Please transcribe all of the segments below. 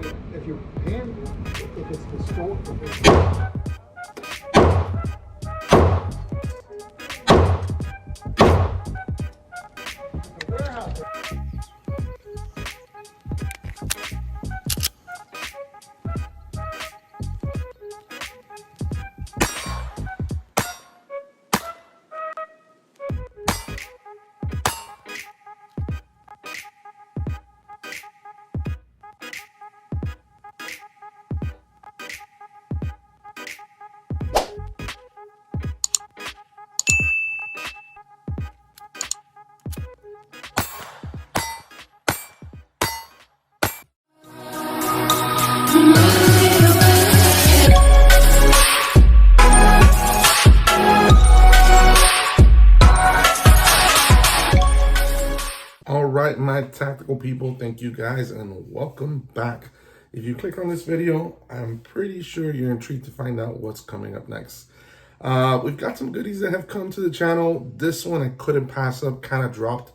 if you hand, if it's the store, All right, my tactical people, thank you guys and welcome back. If you click on this video, I'm pretty sure you're intrigued to find out what's coming up next. We've got some goodies that have come to the channel. This one I couldn't pass up, kind of dropped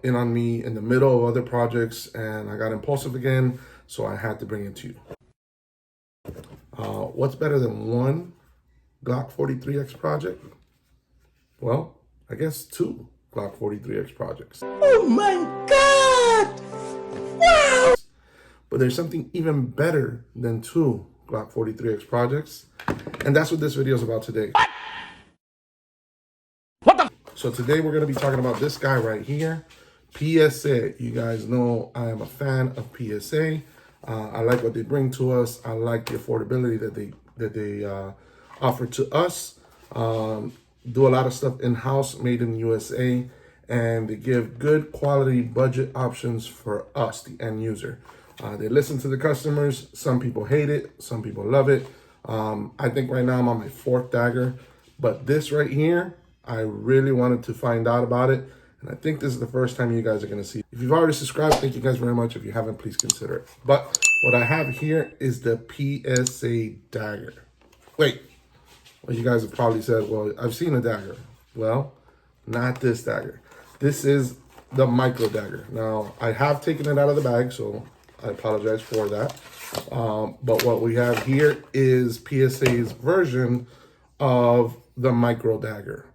in on me in the middle of other projects and I got impulsive again, so I had to bring it to you. What's better than one Glock 43X project? Well, I guess two Glock 43X projects. Oh my God! Wow! But there's something even better than two Glock 43X projects, and that's what this video is about today. What the? So today we're going to be talking about this guy right here, PSA. You guys know I am a fan of PSA. I like what they bring to us. I like the affordability that they offer to us. Do a lot of stuff in-house, made in USA, and they give good quality budget options for us, the end user. They listen to the customers. Some people hate it, some people love it. I think right now I'm on my fourth dagger, but this right here, I really wanted to find out about it, and I think this is the first time you guys are going to see it. If you've already subscribed, thank you guys very much. If you haven't, please consider it. But what I have here is the PSA dagger. Wait. Well, you guys have probably said, well, I've seen a dagger. Well, not this dagger. This is the Micro Dagger. Now, I have taken it out of the bag, so I apologize for that. But what we have here is PSA's version of the Micro Dagger.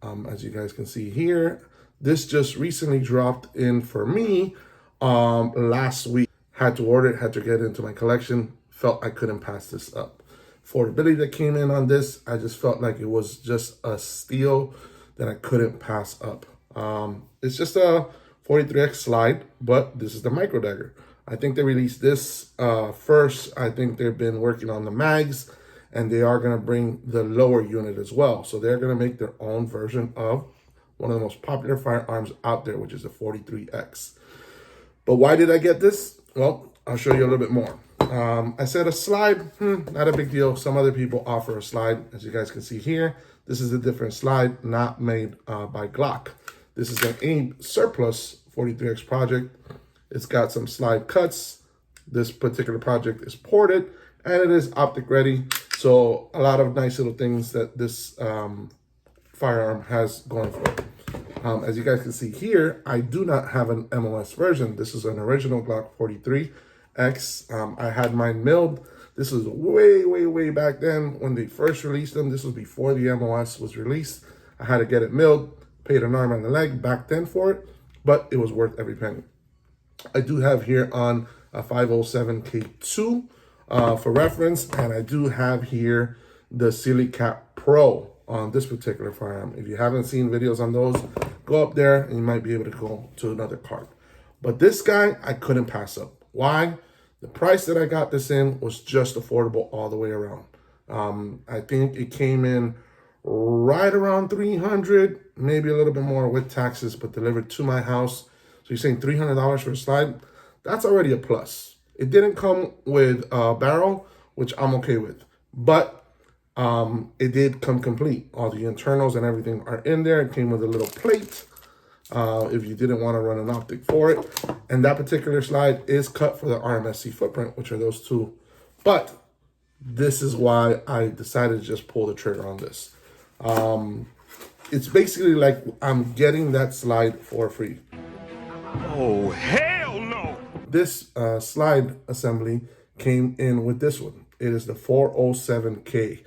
As you guys can see here, this just recently dropped in for me last week. Had to order it, had to get it into my collection. Felt I couldn't pass this up. Affordability that came in on this, I just felt like it was just a steal that I couldn't pass up. It's just a 43X slide, but this is the Micro Dagger. I think they released this first. I think they've been working on the mags, and they are going to bring the lower unit as well. So they're going to make their own version of one of the most popular firearms out there, which is the 43X. But why did I get this? Well, I'll show you a little bit more. I said a slide, not a big deal. Some other people offer a slide. As you guys can see here, this is a different slide, not made by Glock. This is an AIM surplus 43X project. It's got some slide cuts. This particular project is ported and it is optic ready. So a lot of nice little things that this firearm has going for it. As you guys can see here, I do not have an MOS version. This is an original Glock 43X. I had mine milled. This was way back then when they first released them. This was before the MOS was released. I had to get it milled, paid an arm and a leg back then for it, but it was worth every penny. I do have here on a 507K2 for reference, and I do have here the Xltactical Pro on this particular firearm. If you haven't seen videos on those, go up there and you might be able to go to another card. But this guy, I couldn't pass up. Why? The price that I got this in was just affordable all the way around. I think it came in right around 300, maybe a little bit more with taxes, but delivered to my house. So you're saying $300 for a slide? That's already a plus. It didn't come with a barrel, which I'm okay with, but it did come complete. All the internals and everything are in there. It came with a little plate if you didn't want to run an optic for it. And that particular slide is cut for the RMSC footprint, which are those two. But this is why I decided to just pull the trigger on this. It's basically like I'm getting that slide for free. Oh, hell no! this slide assembly came in with this one. It is the 407K.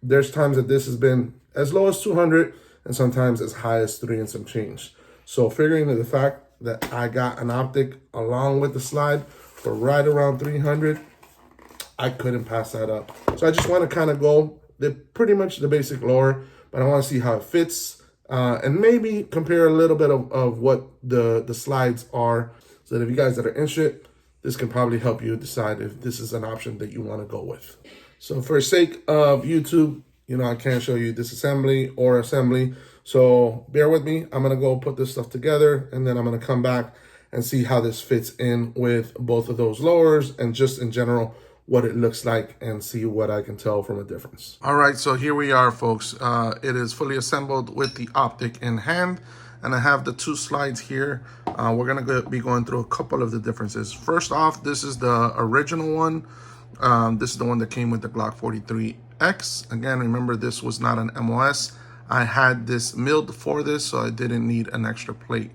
There's times that this has been as low as 200 and sometimes as high as 3 and some change. So figuring that the fact that I got an optic along with the slide for right around 300, I couldn't pass that up. So I just want to kind of go pretty much the basic lore, but I want to see how it fits and maybe compare a little bit of what the slides are, so that if you guys that are interested, this can probably help you decide if this is an option that you want to go with. So for sake of YouTube, you know, I can't show you disassembly or assembly. So bear with me. I'm going to go put this stuff together, and then I'm going to come back and see how this fits in with both of those lowers and just in general what it looks like, and see what I can tell from a difference. All right, so here we are, folks. It is fully assembled with the optic in hand, and I have the 2 slides here. We're going to be going through a couple of the differences. First off, this is the original one. This is the one that came with the Glock 43X. Again, remember, this was not an MOS. I had this milled for this, so I didn't need an extra plate.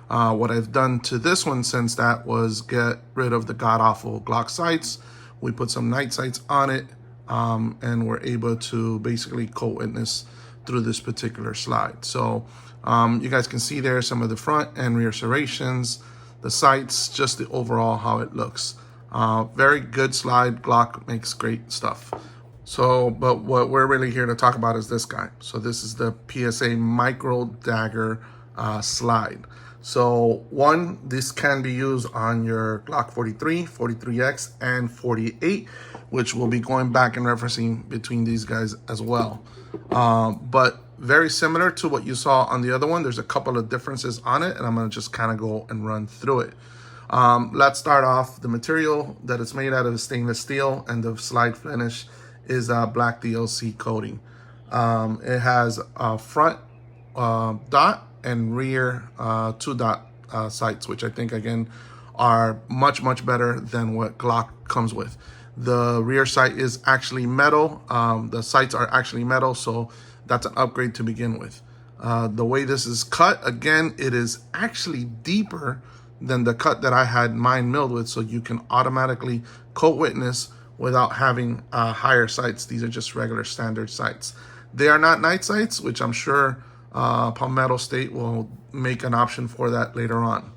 What I've done to this one since that was get rid of the god-awful Glock sights. We put some night sights on it, and we're able to basically co-witness through this particular slide. So you guys can see there some of the front and rear serrations, the sights, just the overall how it looks. Very good slide. Glock makes great stuff. So, but what we're really here to talk about is this guy. So this is the PSA Micro Dagger slide. So one, this can be used on your Glock 43, 43X, and 48, which we'll be going back and referencing between these guys as well. But very similar to what you saw on the other one. There's a couple of differences on it, and I'm going to just kind of go and run through it. Let's start off. The material that it's made out of is stainless steel, and the slide finish is black DLC coating. It has a front dot and rear 2 dot sights, which I think again are much better than what Glock comes with. The rear sight is actually metal. The sights are actually metal, so that's an upgrade to begin with. The way this is cut, again, it is actually deeper than the cut that I had mine milled with, so you can automatically coat witness without having higher sights. These are just regular standard sights. They are not night sights, which I'm sure Palmetto State will make an option for that later on.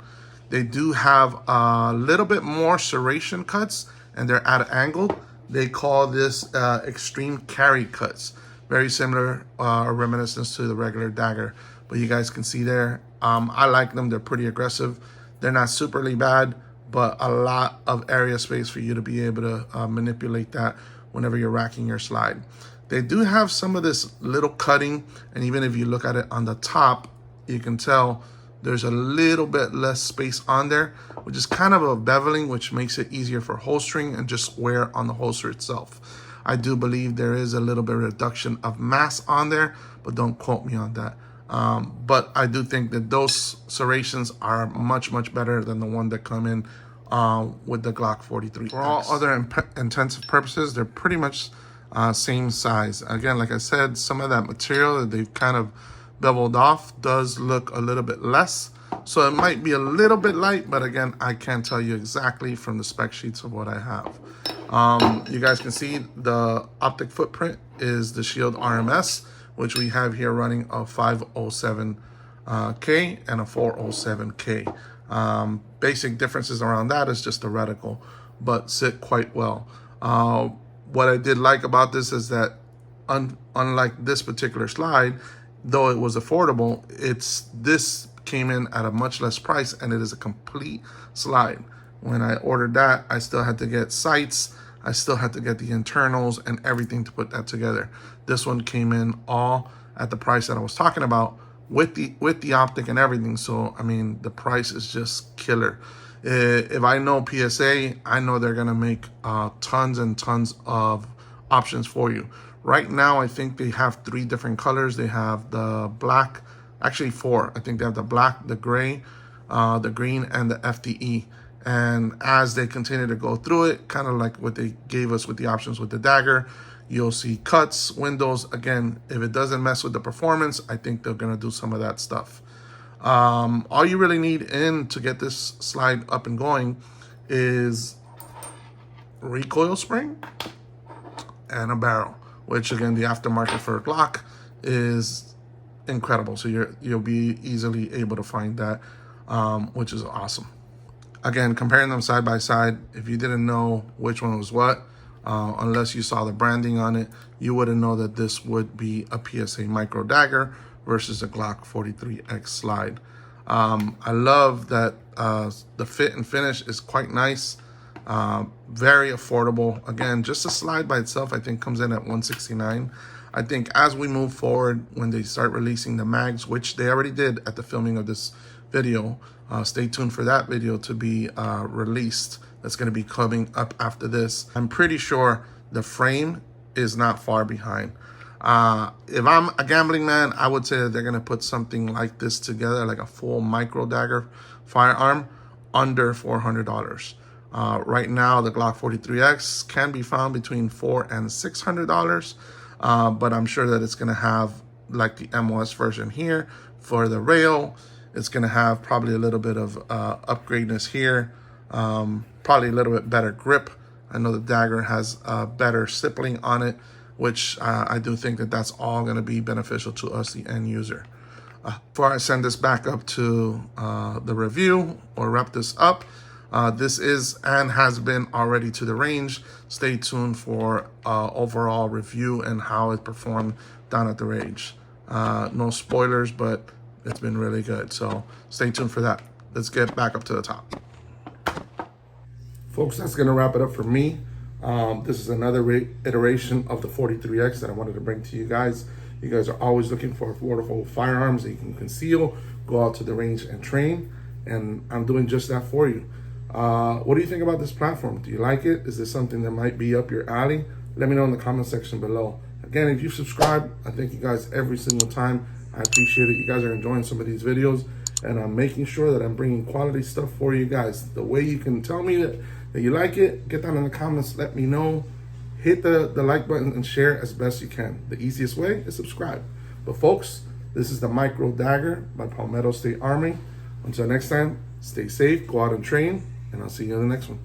They do have a little bit more serration cuts, and they're at an angle. They call this extreme carry cuts. Very similar reminiscence to the regular dagger, but you guys can see there. I like them. They're pretty aggressive. They're not superly bad, but a lot of area space for you to be able to manipulate that whenever you're racking your slide. They do have some of this little cutting, and even if you look at it on the top, you can tell there's a little bit less space on there, which is kind of a beveling, which makes it easier for holstering and just wear on the holster itself. I do believe there is a little bit of reduction of mass on there, but don't quote me on that. But I do think that those serrations are much better than the one that come in with the Glock 43. For all other intensive purposes, they're pretty much same size. Again, like I said, some of that material that they've kind of beveled off does look a little bit less. So it might be a little bit light, but again, I can't tell you exactly from the spec sheets of what I have. You guys can see the optic footprint is the Shield RMS, which we have here running a 507K and a 407K. Basic differences around that is just the reticle, but sit quite well. What I did like about this is that unlike this particular slide, though it was affordable, this came in at a much less price, and it is a complete slide. When I ordered that, I still had to get sights, I still had to get the internals and everything to put that together. This one came in all at the price that I was talking about with the optic and everything. So I mean, the price is just killer. If I know PSA, I know they're gonna make tons and tons of options for you. Right now, I think they have 3 different colors. They have the black, actually 4. I think they have the black, the gray, the green, and the FDE. And as they continue to go through it, kind of like what they gave us with the options with the dagger, you'll see cuts, windows. Again, if it doesn't mess with the performance, I think they're gonna do some of that stuff. All you really need to get this slide up and going is recoil spring and a barrel, which again, the aftermarket for a Glock is incredible. So you'll be easily able to find that, which is awesome. Again, comparing them side by side, if you didn't know which one was what, unless you saw the branding on it, you wouldn't know that this would be a PSA Micro Dagger versus a Glock 43X slide. I love that the fit and finish is quite nice, very affordable. Again, just a slide by itself, I think, comes in at $169. I think as we move forward, when they start releasing the mags, which they already did at the filming of this video, stay tuned for that video to be released. That's going to be coming up after this. I'm pretty sure the frame is not far behind. If I'm a gambling man, I would say that they're going to put something like this together, like a full Micro Dagger firearm, under $400. Right now, the Glock 43X can be found between $400 and $600, but I'm sure that it's going to have like the MOS version here for the rail. It's going to have probably a little bit of upgradeness here, probably a little bit better grip. I know the Dagger has better stippling on it, which I do think that that's all going to be beneficial to us, the end user. Before I send this back up to the review or wrap this up, this is and has been already to the range. Stay tuned for overall review and how it performed down at the range. No spoilers, but it's been really good. So stay tuned for that. Let's get back up to the top. Folks, that's going to wrap it up for me. This is another iteration of the 43X that I wanted to bring to you guys. You guys are always looking for affordable firearms that you can conceal, go out to the range and train, and I'm doing just that for you. What do you think about this platform? Do you like it? Is this something that might be up your alley? Let me know in the comment section below. Again, if you subscribe, I thank you guys every single time. I appreciate it. You guys are enjoying some of these videos, and I'm making sure that I'm bringing quality stuff for you guys. The way you can tell me that you like it, get down in the comments, let me know. Hit the like button and share as best you can. The easiest way is subscribe. But folks, this is the Micro Dagger by Palmetto State Armory. Until next time, stay safe, go out and train, and I'll see you in the next one.